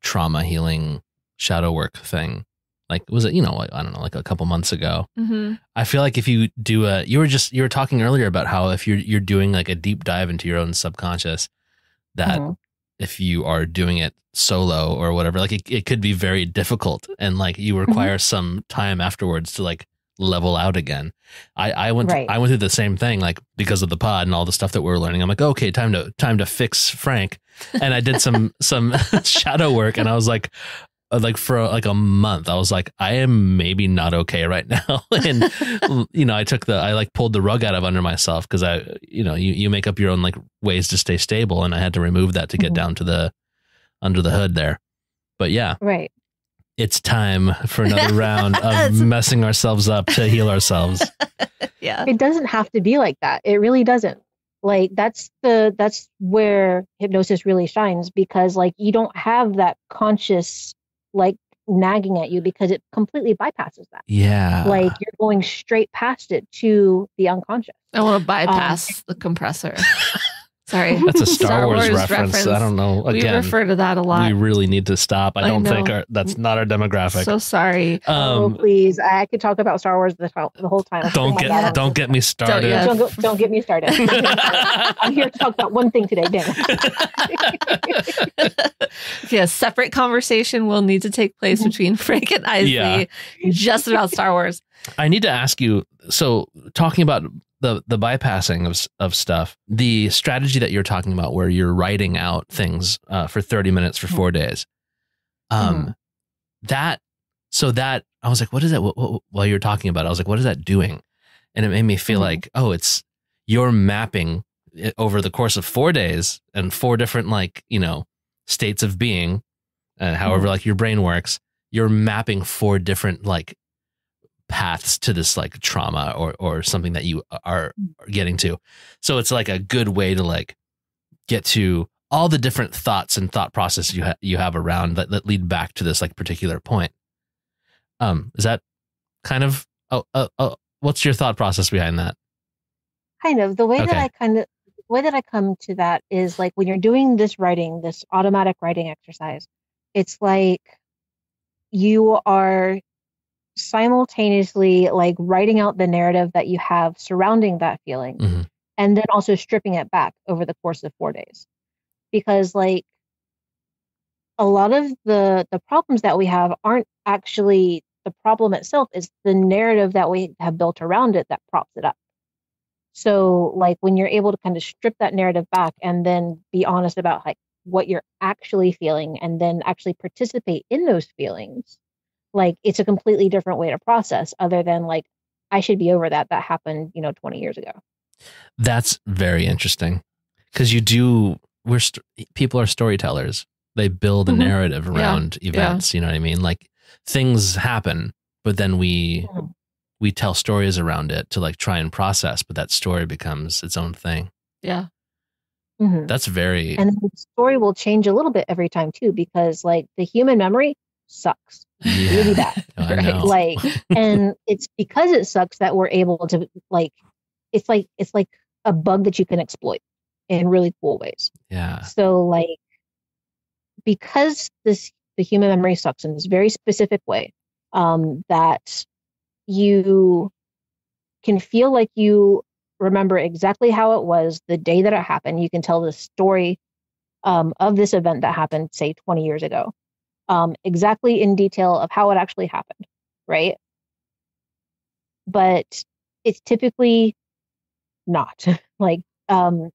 trauma healing shadow work thing, like, was it, I don't know, like a couple months ago. Mm-hmm. I feel like if you do you were talking earlier about how if you're doing like a deep dive into your own subconscious, that if you are doing it solo or whatever, like it could be very difficult, and like you require some time afterwards to like level out again. I went through the same thing, like because of the pod and all the stuff that we're learning. I'm like, okay, time to fix Frank. And I did some shadow work, and I was like for like a month, I was like, I am maybe not okay right now. And, I pulled the rug out of under myself because you make up your own like ways to stay stable. And I had to remove that to get down to under the hood there. But yeah, right. It's time for another round of messing ourselves up to heal ourselves. Yeah. It doesn't have to be like that. It really doesn't. Like that's where hypnosis really shines, because like you don't have that conscious like nagging at you, because it completely bypasses that. Yeah. Like you're going straight past it to the unconscious. I want to bypass the compressor. Sorry. That's a Star Wars reference. I don't know. Again, we refer to that a lot. We really need to stop. I don't think that's not our demographic. So sorry. Please. I could talk about Star Wars the whole time. Don't get me started. Don't get me started. I'm here to talk about one thing today, damn it. Yeah, separate conversation will need to take place between Frank and Eisley just about Star Wars. I need to ask you, so talking about the bypassing of stuff, the strategy that you're talking about where you're writing out things for 30 minutes for 4 days. That I was like, what is that? While you're talking about it, I was like, what is that doing? And it made me feel like, it's you're mapping it over the course of 4 days and 4 different states of being, however like your brain works. You're mapping 4 different paths to this like trauma or something that you are getting to. So it's like a good way to get to all the different thoughts and thought processes you have around that lead back to this particular point. Is that kind of what's your thought process behind that? Kind of the way that I come to that is like when you're doing this automatic writing exercise, it's like you are simultaneously writing out the narrative that you have surrounding that feeling, and then also stripping it back over the course of 4 days, because a lot of the problems that we have aren't actually the problem itself, is the narrative that we have built around it that props it up. So when you're able to kind of strip that narrative back and then be honest about what you're actually feeling, and then actually participate in those feelings, it's a completely different way to process, other than I should be over that happened 20 years ago. That's very interesting, because people are storytellers. They build a narrative around events. You know what I mean? Things happen, but then we tell stories around it to try and process, but that story becomes its own thing. Yeah. That's very, and the story will change a little bit every time too, because the human memory sucks really bad. Right? And it's because it sucks that we're able to it's like a bug that you can exploit in really cool ways. Yeah. So because the human memory sucks in this very specific way, that you can feel like you remember exactly how it was the day that it happened. You can tell the story of this event that happened, say 20 years ago. Exactly in detail of how it actually happened, right? But it's typically not.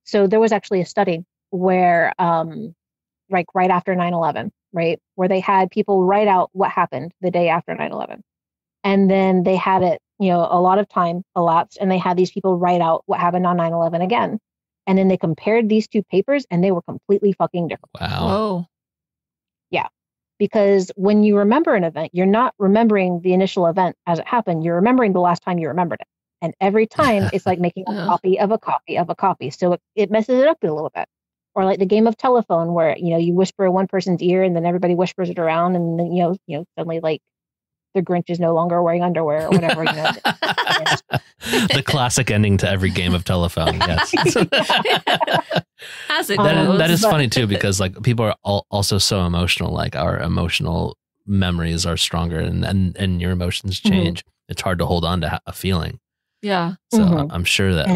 So there was actually a study where, right after 9/11, right, where they had people write out what happened the day after 9/11, and then they had it, a lot of time elapsed, and they had these people write out what happened on 9/11 again, and then they compared these 2 papers, and they were completely fucking different. Wow. Whoa. Yeah. Because when you remember an event, you're not remembering the initial event as it happened. You're remembering the last time you remembered it. And every time it's like making a copy of a copy of a copy. So it messes it up a little bit. Or the game of telephone where, you whisper in one person's ear and then everybody whispers it around. And then, suddenly the Grinch is no longer wearing underwear or whatever. The classic ending to every game of telephone. Yes. As it goes. That is funny too, because people are also so emotional. Our emotional memories are stronger and your emotions change, it's hard to hold on to a feeling. Yeah. So I'm sure that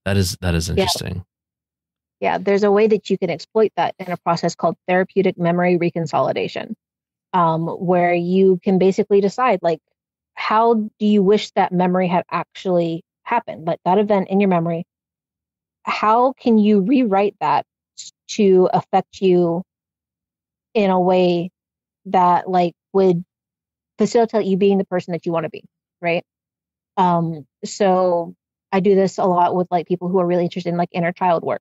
that is interesting. Yeah. There's a way that you can exploit that in a process called therapeutic memory reconsolidation, where you can basically decide, like, how do you wish that memory had actually happened? Like that event in your memory, how can you rewrite that to affect you in a way that like would facilitate you being the person that you want to be, right? So I do this a lot with like people who are really interested in like inner child work,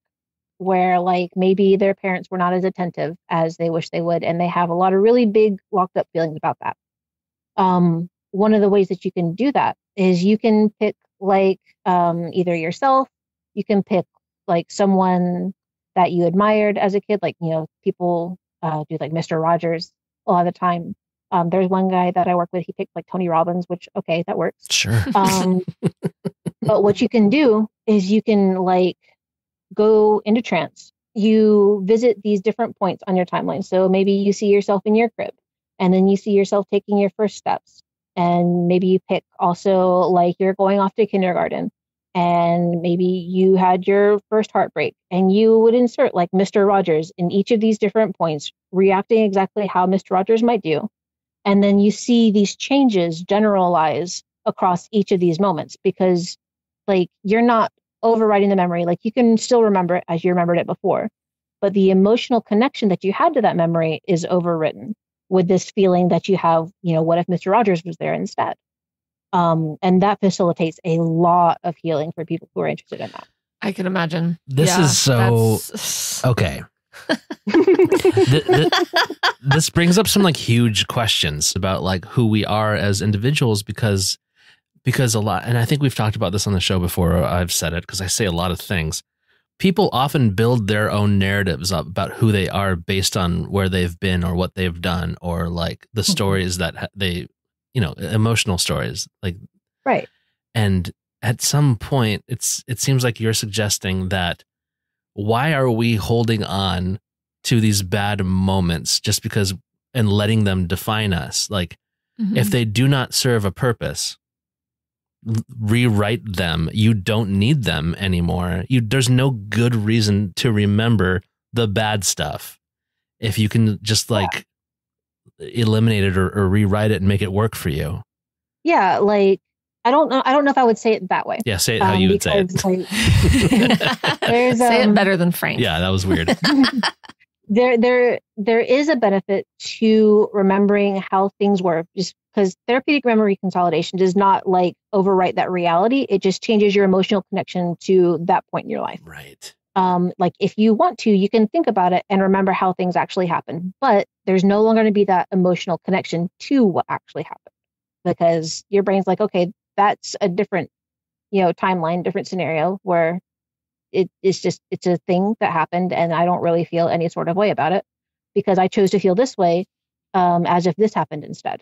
where like maybe their parents were not as attentive as they wish they would, and they have a lot of really big locked up feelings about that. One of the ways that you can do that is you can pick like either yourself, you can pick like someone that you admired as a kid, like, you know, people do like Mr. Rogers a lot of the time. There's one guy that I work with, he picked like Tony Robbins, which, okay, that works. Sure. But what you can do is you can like go into trance. You visit these different points on your timeline. So maybe you see yourself in your crib, and then you see yourself taking your first steps. And maybe you pick also like you're going off to kindergarten, and maybe you had your first heartbreak, and you would insert like Mr. Rogers in each of these different points, reacting exactly how Mr. Rogers might do. And then you see these changes generalize across each of these moments, because like you're not overriding the memory. Like you can still remember it as you remembered it before, but the emotional connection that you had to that memory is overwritten with this feeling that you have, you know, what if Mr. Rogers was there instead? And that facilitates a lot of healing for people who are interested in that. I can imagine. This is so okay. This brings up some like huge questions about like who we are as individuals, because a lot, and I think we've talked about this on the show before, or I've said it because I say a lot of things. People often build their own narratives up about who they are based on where they've been or what they've done, or like the stories that they, you know, emotional stories, like, right. And at some point, it seems like you're suggesting that why are we holding on to these bad moments just because, and letting them define us? Like, if they do not serve a purpose, rewrite them. You don't need them anymore. There's no good reason to remember the bad stuff if you can just like eliminate it or rewrite it and make it work for you. Yeah, like I don't know if I would say it that way. Yeah, say it how you would say it. Like, say it better than Frank. Yeah, that was weird. There is a benefit to remembering how things were, just because therapeutic memory consolidation does not like overwrite that reality. It just changes your emotional connection to that point in your life. Right. Like if you want to, you can think about it and remember how things actually happened, but there's no longer going to be that emotional connection to what actually happened, because your brain's like, okay, that's a different, you know, timeline, different scenario where it's a thing that happened, and I don't really feel any sort of way about it because I chose to feel this way, as if this happened instead.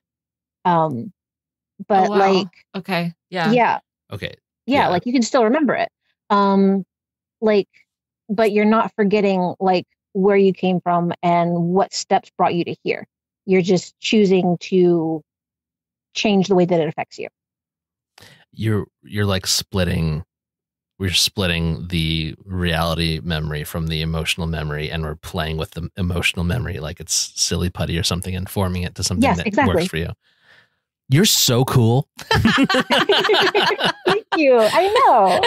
But like, okay, yeah, okay, yeah, like you can still remember it, like, but you're not forgetting like where you came from and what steps brought you to here. You're just choosing to change the way that it affects you. You're like we're splitting the reality memory from the emotional memory, and we're playing with the emotional memory like it's silly putty or something and forming it to something works for you. You're so cool. Thank you. I know.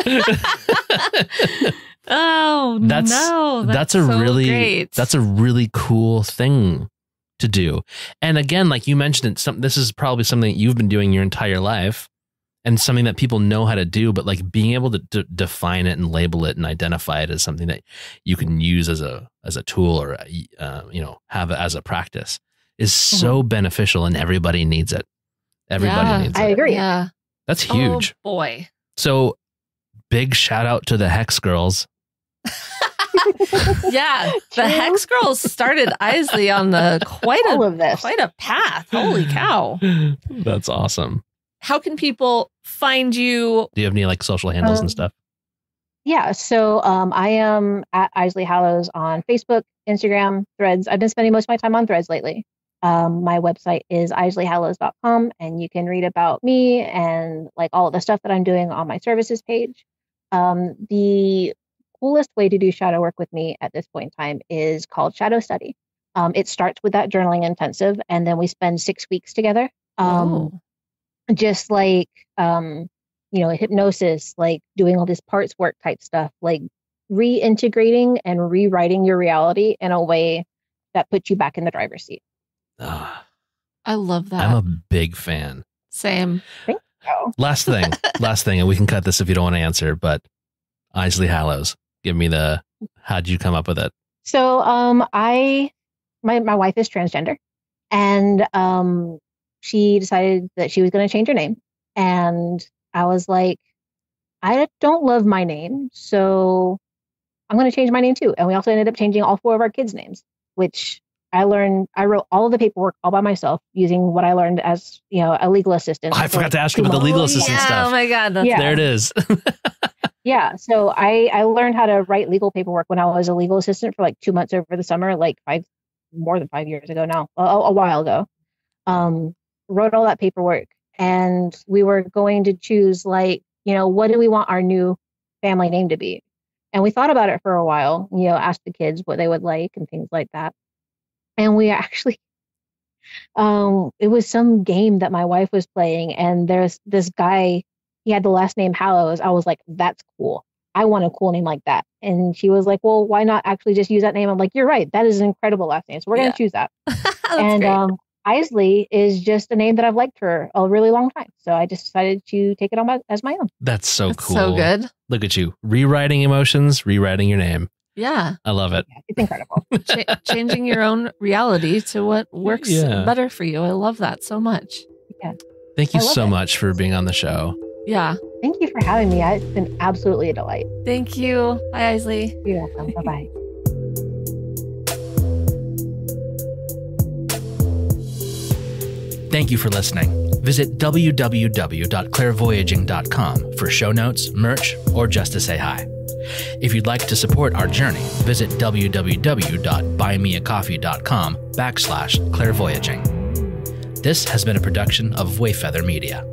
Oh, that's a really cool thing to do. And again, like you mentioned, this is probably something that you've been doing your entire life, and something that people know how to do, but like being able to define it and label it and identify it as something that you can use as a tool or have it as a practice is so beneficial, and everybody needs it. Everybody needs it. I agree. Yeah. That's huge. Oh boy. So big shout out to the Hex Girls. Yeah, the Hex Girls started Eisley on quite a path. Holy cow. That's awesome. How can people find you? Do you have any like social handles and stuff? Yeah, so I am at Eisley Hallows on Facebook, Instagram, Threads. I've been spending most of my time on Threads lately. My website is eisleyhallows.com, and you can read about me and like all of the stuff that I'm doing on my services page. The coolest way to do shadow work with me at this point in time is called shadow study. It starts with that journaling intensive, and then we spend 6 weeks together. Just like, hypnosis, like doing all this parts work type stuff, like reintegrating and rewriting your reality in a way that puts you back in the driver's seat. I love that. I'm a big fan. Same. Thank you. Last thing, and we can cut this if you don't want to answer, but Eisley Hallows, give me how'd you come up with it? So, my wife is transgender, and she decided that she was going to change her name. And I was like, I don't love my name, so I'm going to change my name too. And we also ended up changing all 4 of our kids' names, which I wrote all of the paperwork all by myself using what I learned as, a legal assistant. Oh, I forgot to ask you about the legal assistant stuff. Oh my God. There it is. Yeah. So I learned how to write legal paperwork when I was a legal assistant for like 2 months over the summer, like more than 5 years ago now, a while ago. Wrote all that paperwork, and we were going to choose what do we want our new family name to be? And we thought about it for a while, asked the kids what they would like and things like that. And we actually, it was some game that my wife was playing, and there's this guy, he had the last name Hallows. I was like, that's cool. I want a cool name like that. And she was like, well, why not actually just use that name? I'm like, you're right. That is an incredible last name. So we're going to choose that. And Eisley is just a name that I've liked for a really long time. So I just decided to take it on as my own. That's so cool. So good. Look at you. Rewriting emotions, rewriting your name. Yeah. I love it. Yeah, it's incredible. Changing your own reality to what works better for you. I love that so much. Yeah. Thank you so much for being on the show. Yeah. Thank you for having me. It's been absolutely a delight. Thank you. Bye, Eisley. You're welcome. Bye-bye. Thank you for listening. Visit www.clairvoyaging.com for show notes, merch, or just to say hi. If you'd like to support our journey, visit www.buymeacoffee.com/clairvoyaging. This has been a production of Wayfeather Media.